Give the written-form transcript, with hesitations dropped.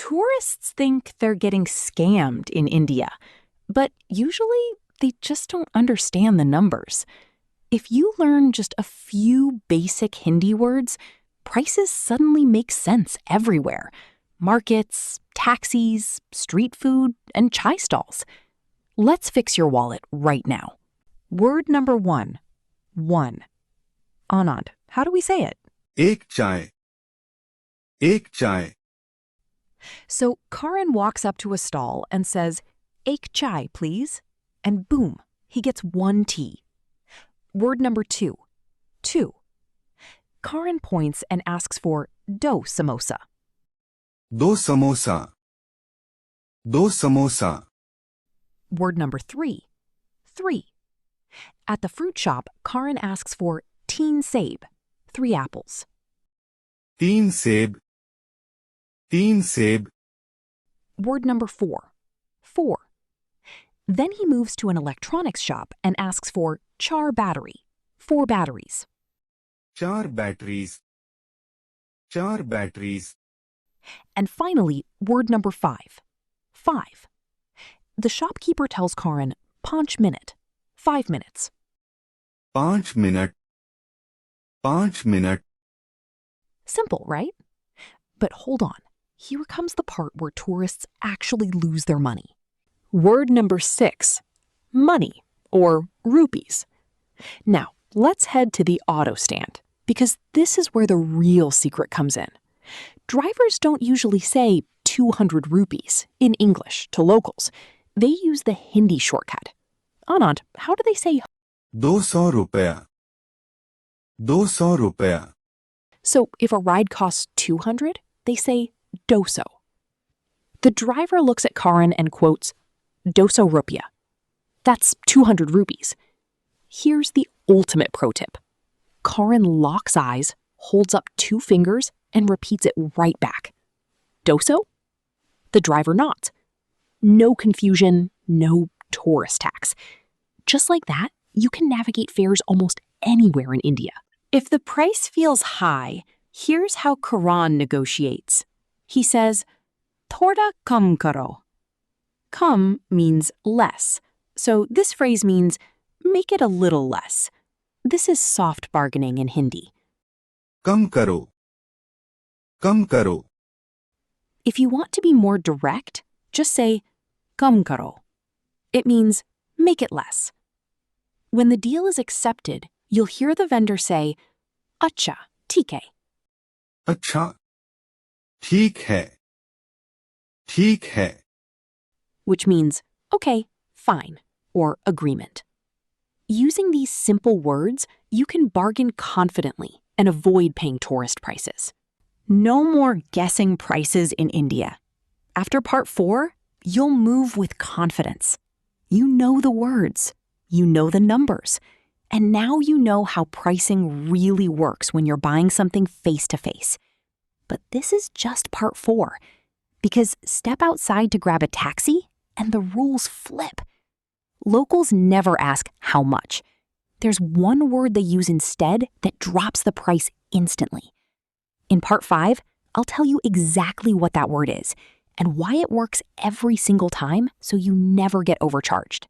Tourists think they're getting scammed in India, but usually they just don't understand the numbers. If you learn just a few basic Hindi words, prices suddenly make sense everywhere. Markets, taxis, street food, and chai stalls. Let's fix your wallet right now. Word number one. One. Anand, how do we say it? एक चाय एक चाय So Karan walks up to a stall and says, "Ek chai, please." And boom, he gets one tea. Word number two. Two. Karan points and asks for do samosa. दो समोसा दो samosa Word number three. Three. At the fruit shop, Karan asks for teen sebe, 3 apples. तीन सेब Word number four. Four. Then he moves to an electronics shop and asks for Char battery, 4 batteries. चार batteries And finally, word number five. Five. The shopkeeper tells Karan, Paanch minute, 5 minutes. पाँच minute Simple, right? But hold on. Here comes the part where tourists actually lose their money. Word number 6. Money, or rupees. Now, let's head to the auto stand, because this is where the real secret comes in. Drivers don't usually say 200 rupees in English to locals. They use the Hindi shortcut. Anand, how do they say? 200 रुपया 200 रुपया So if a ride costs 200, they say doso. The driver looks at Karan and quotes, "Doso rupia." That's 200 rupees. Here's the ultimate pro tip. Karan locks eyes, holds up 2 fingers, and repeats it right back. Doso? The driver nods. No confusion, no tourist tax. Just like that, you can navigate fares almost anywhere in India. If the price feels high, here's how Karan negotiates. He says, Thoda kam karo. Kam means less, so this phrase means make it a little less. This is soft bargaining in Hindi. कम करो If you want to be more direct, just say kam karo. It means make it less. When the deal is accepted, you'll hear the vendor say, Acha, theek hai. अच्छा ठीक है Which means, okay, fine, or agreement. Using these simple words, you can bargain confidently and avoid paying tourist prices. No more guessing prices in India. After part 4, you'll move with confidence. You know the words, you know the numbers, and now you know how pricing really works when you're buying something face-to-face. But this is just part 4, because step outside to grab a taxi and the rules flip. Locals never ask how much. There's one word they use instead that drops the price instantly. In part 5, I'll tell you exactly what that word is and why it works every single time so you never get overcharged.